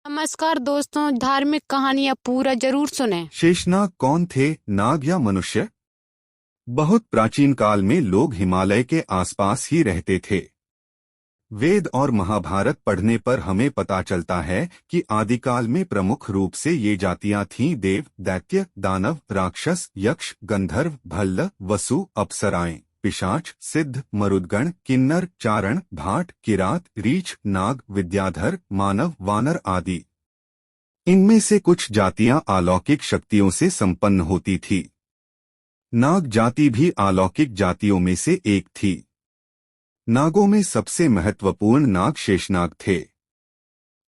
नमस्कार दोस्तों, धार्मिक कहानियाँ पूरा जरूर सुनें। शेषनाग कौन थे, नाग या मनुष्य? बहुत प्राचीन काल में लोग हिमालय के आसपास ही रहते थे। वेद और महाभारत पढ़ने पर हमें पता चलता है कि आदिकाल में प्रमुख रूप से ये जातियां थीं: देव, दैत्य, दानव, राक्षस, यक्ष, गंधर्व, भल्ल, वसु, अप्सराएं, पिशाच, सिद्ध, मरुदगण, किन्नर, चारण, भाट, किरात, रीछ, नाग, विद्याधर, मानव, वानर आदि। इनमें से कुछ जातियां अलौकिक शक्तियों से संपन्न होती थी। नाग जाति भी अलौकिक जातियों में से एक थी। नागों में सबसे महत्वपूर्ण नाग शेषनाग थे।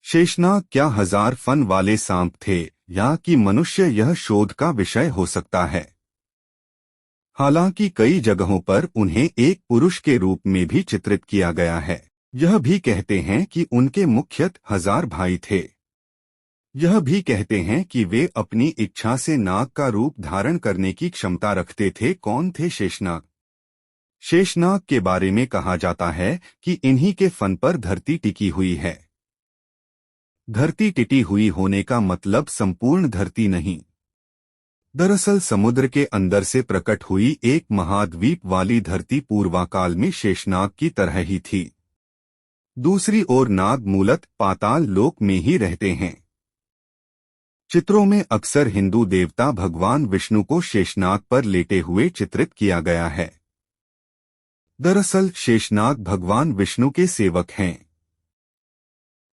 शेषनाग क्या हजार फन वाले सांप थे या कि मनुष्य, यह शोध का विषय हो सकता है। हालांकि कई जगहों पर उन्हें एक पुरुष के रूप में भी चित्रित किया गया है। यह भी कहते हैं कि उनके मुख्यतः 1000 भाई थे। यह भी कहते हैं कि वे अपनी इच्छा से नाग का रूप धारण करने की क्षमता रखते थे। कौन थे शेषनाग? शेषनाग के बारे में कहा जाता है कि इन्हीं के फन पर धरती टिकी हुई है। धरती टिकी हुई होने का मतलब संपूर्ण धरती नहीं। दरअसल समुद्र के अंदर से प्रकट हुई एक महाद्वीप वाली धरती पूर्वाकाल में शेषनाग की तरह ही थी। दूसरी ओर नाग मूलतः पाताल लोक में ही रहते हैं। चित्रों में अक्सर हिंदू देवता भगवान विष्णु को शेषनाग पर लेटे हुए चित्रित किया गया है। दरअसल शेषनाग भगवान विष्णु के सेवक हैं।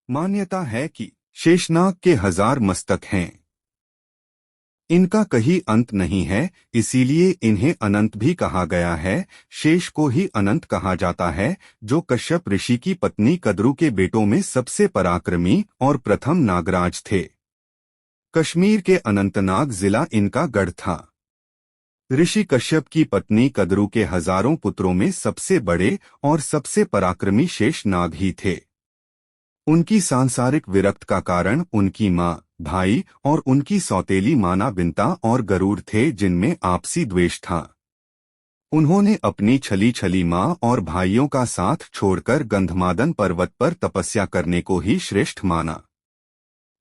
मान्यता है कि शेषनाग के 1000 मस्तक हैं। इनका कहीं अंत नहीं है, इसीलिए इन्हें अनंत भी कहा गया है। शेष को ही अनंत कहा जाता है, जो कश्यप ऋषि की पत्नी कद्रु के बेटों में सबसे पराक्रमी और प्रथम नागराज थे। कश्मीर के अनंतनाग जिला इनका गढ़ था। ऋषि कश्यप की पत्नी कद्रु के हजारों पुत्रों में सबसे बड़े और सबसे पराक्रमी शेषनाग ही थे। उनकी सांसारिक विरक्त का कारण उनकी माँ, भाई और उनकी सौतेली माना बिंता और गरुड़ थे, जिनमें आपसी द्वेष था। उन्होंने अपनी छली छली माँ और भाइयों का साथ छोड़कर गंधमादन पर्वत पर तपस्या करने को ही श्रेष्ठ माना।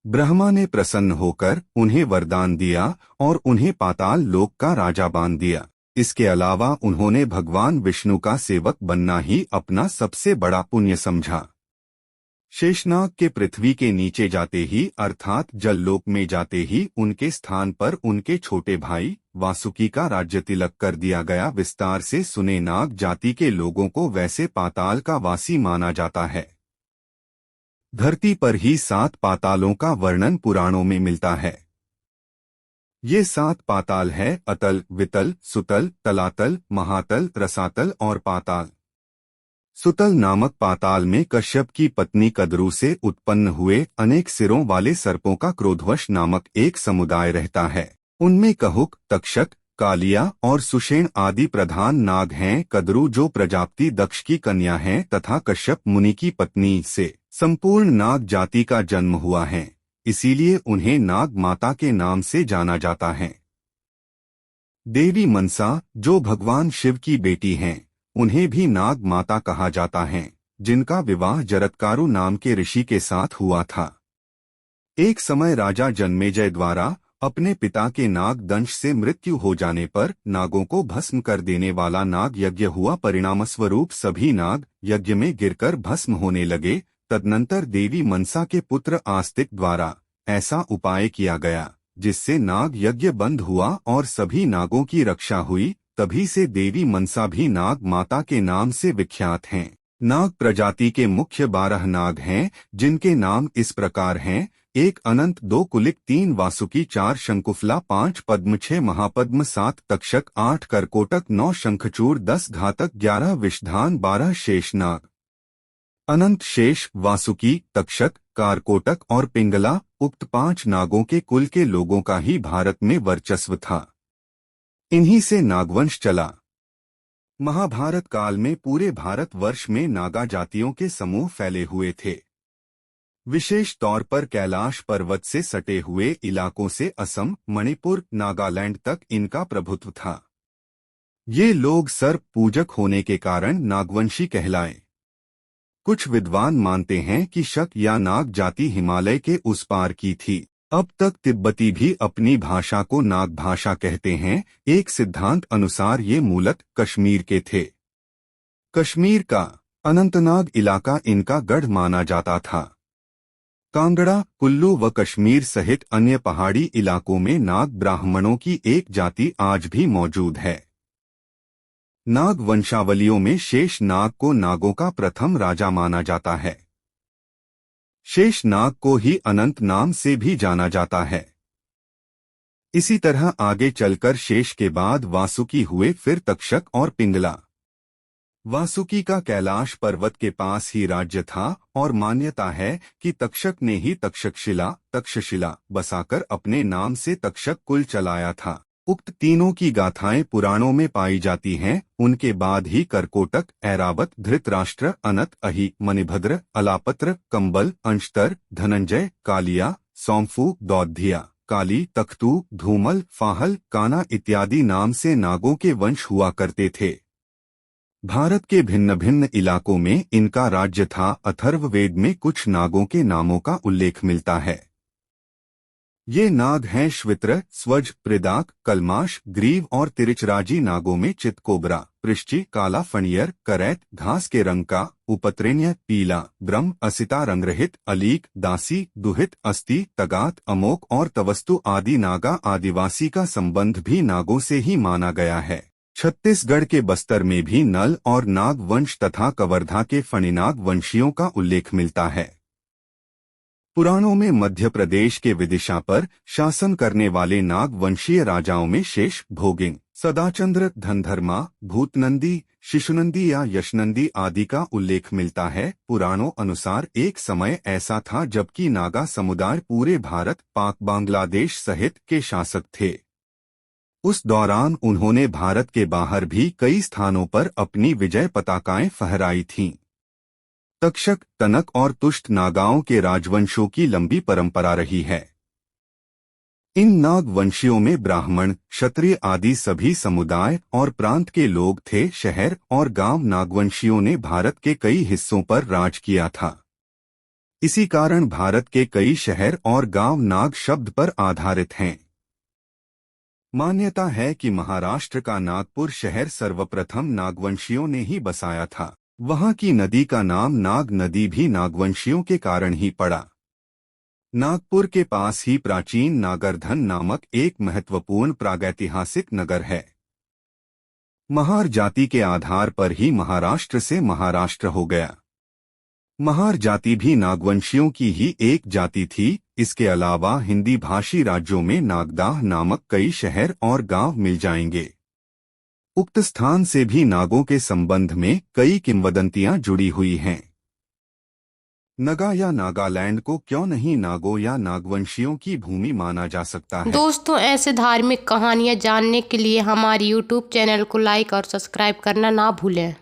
ब्रह्मा ने प्रसन्न होकर उन्हें वरदान दिया और उन्हें पाताल लोक का राजा बांध दिया। इसके अलावा उन्होंने भगवान विष्णु का सेवक बनना ही अपना सबसे बड़ा पुण्य समझा। शेषनाग के पृथ्वी के नीचे जाते ही अर्थात जल लोक में जाते ही उनके स्थान पर उनके छोटे भाई वासुकी का राज्य तिलक कर दिया गया। विस्तार से सुने, नाग जाति के लोगों को वैसे पाताल का वासी माना जाता है। धरती पर ही 7 पातालों का वर्णन पुराणों में मिलता है। ये 7 पाताल है: अतल, वितल, सुतल, तलातल, महातल, रसातल और पाताल। सुतल नामक पाताल में कश्यप की पत्नी कद्रु से उत्पन्न हुए अनेक सिरों वाले सर्पों का क्रोधवश नामक एक समुदाय रहता है। उनमें कहुक, तक्षक, कालिया और सुषेण आदि प्रधान नाग हैं। कद्रु जो प्रजापति दक्ष की कन्या हैं तथा कश्यप मुनि की पत्नी से संपूर्ण नाग जाति का जन्म हुआ है, इसीलिए उन्हें नाग माता के नाम से जाना जाता है। देवी मनसा जो भगवान शिव की बेटी हैं, उन्हें भी नाग माता कहा जाता है, जिनका विवाह जरत्कारु नाम के ऋषि के साथ हुआ था। एक समय राजा जन्मेजय द्वारा अपने पिता के नाग दंश से मृत्यु हो जाने पर नागों को भस्म कर देने वाला नाग यज्ञ हुआ। परिणामस्वरूप सभी नाग यज्ञ में गिरकर भस्म होने लगे। तदनंतर देवी मनसा के पुत्र आस्तिक द्वारा ऐसा उपाय किया गया जिससे नाग यज्ञ बंद हुआ और सभी नागों की रक्षा हुई। तभी से देवी मनसा भी नाग माता के नाम से विख्यात हैं। नाग प्रजाति के मुख्य 12 नाग हैं, जिनके नाम इस प्रकार हैं: 1 अनंत, 2 कुलिक, 3 वासुकी, 4 शंकुफला, 5 पद्म, 6 महापद्म, 7 तक्षक, 8 करकोटक, 9 शंखचूड़, 10 घातक, 11 विषधान, 12 शेषनाग। अनंत, शेष, वासुकी, तक्षक, कारकोटक और पिंगला उक्त 5 नागों के कुल के लोगों का ही भारत में वर्चस्व था। इन्हीं से नागवंश चला। महाभारत काल में पूरे भारतवर्ष में नागा जातियों के समूह फैले हुए थे। विशेष तौर पर कैलाश पर्वत से सटे हुए इलाकों से असम, मणिपुर, नागालैंड तक इनका प्रभुत्व था। ये लोग सर्प पूजक होने के कारण नागवंशी कहलाए। कुछ विद्वान मानते हैं कि शक या नाग जाति हिमालय के उस पार की थी। अब तक तिब्बती भी अपनी भाषा को नाग भाषा कहते हैं। एक सिद्धांत अनुसार ये मूलत कश्मीर के थे। कश्मीर का अनंतनाग इलाका इनका गढ़ माना जाता था। कांगड़ा, कुल्लू व कश्मीर सहित अन्य पहाड़ी इलाकों में नाग ब्राह्मणों की एक जाति आज भी मौजूद है। नाग वंशावलियों में शेष नाग को नागों का प्रथम राजा माना जाता है। शेष नाग को ही अनंत नाम से भी जाना जाता है। इसी तरह आगे चलकर शेष के बाद वासुकी हुए, फिर तक्षक और पिंगला। वासुकी का कैलाश पर्वत के पास ही राज्य था और मान्यता है कि तक्षक ने ही तक्षशिला बसाकर अपने नाम से तक्षक कुल चलाया था। उक्त तीनों की गाथाएं पुराणों में पाई जाती हैं। उनके बाद ही करकोटक, ऐरावत, धृतराष्ट्र, अनत, अहि, मणिभद्र, अलापत्र, कंबल, अंशतर, धनंजय, कालिया, सौंफू, दौधिया, काली, तख्तू, धूमल, फाहल, काना इत्यादि नाम से नागों के वंश हुआ करते थे। भारत के भिन्न भिन्न इलाकों में इनका राज्य था। अथर्ववेद में कुछ नागों के नामों का उल्लेख मिलता है। ये नाग हैं श्वित्र, स्वज, प्रिदाक, कलमाश, ग्रीव और तिरिचराजी। नागों में चितकोबरा, पृश्चि, काला फणियर, करैत, घास के रंग का, उपत्रेण्य, पीला, ब्रह्म, असिता रंगरहित, अलीक, दासी, दुहित, अस्ति, तगात, अमोक और तवस्तु आदि नागा आदिवासी का संबंध भी नागों से ही माना गया है। छत्तीसगढ़ के बस्तर में भी नल और नाग वंश तथा कवर्धा के फणिनाग वंशियों का उल्लेख मिलता है। पुराणों में मध्य प्रदेश के विदिशा पर शासन करने वाले नाग वंशीय राजाओं में शेष, भोगिंग, सदाचंद्र, धनधर्मा, भूतनंदी, शिशुनंदी या यशनंदी आदि का उल्लेख मिलता है। पुराणों अनुसार एक समय ऐसा था जबकि नागा समुदाय पूरे भारत, पाक, बांग्लादेश सहित के शासक थे। उस दौरान उन्होंने भारत के बाहर भी कई स्थानों पर अपनी विजय पताकाएं फहराई थीं। तक्षक, तनक और तुष्ट नागाओं के राजवंशों की लंबी परंपरा रही है। इन नाग वंशियों में ब्राह्मण, क्षत्रिय आदि सभी समुदाय और प्रांत के लोग थे। शहर और गांव नागवंशियों ने भारत के कई हिस्सों पर राज किया था। इसी कारण भारत के कई शहर और गांव नाग शब्द पर आधारित हैं। मान्यता है कि महाराष्ट्र का नागपुर शहर सर्वप्रथम नागवंशियों ने ही बसाया था। वहां की नदी का नाम नाग नदी भी नागवंशियों के कारण ही पड़ा। नागपुर के पास ही प्राचीन नागरधन नामक एक महत्वपूर्ण प्रागैतिहासिक नगर है। महार जाति के आधार पर ही महाराष्ट्र से महाराष्ट्र हो गया। महार जाति भी नागवंशियों की ही एक जाति थी। इसके अलावा हिंदी भाषी राज्यों में नागदाह नामक कई शहर और गांव मिल जाएंगे। उक्त स्थान से भी नागों के संबंध में कई किंवदंतियां जुड़ी हुई हैं। नगा या नागालैंड को क्यों नहीं नागों या नागवंशियों की भूमि माना जा सकता है। दोस्तों, ऐसे धार्मिक कहानियाँ जानने के लिए हमारे YouTube चैनल को लाइक और सब्सक्राइब करना ना भूलें।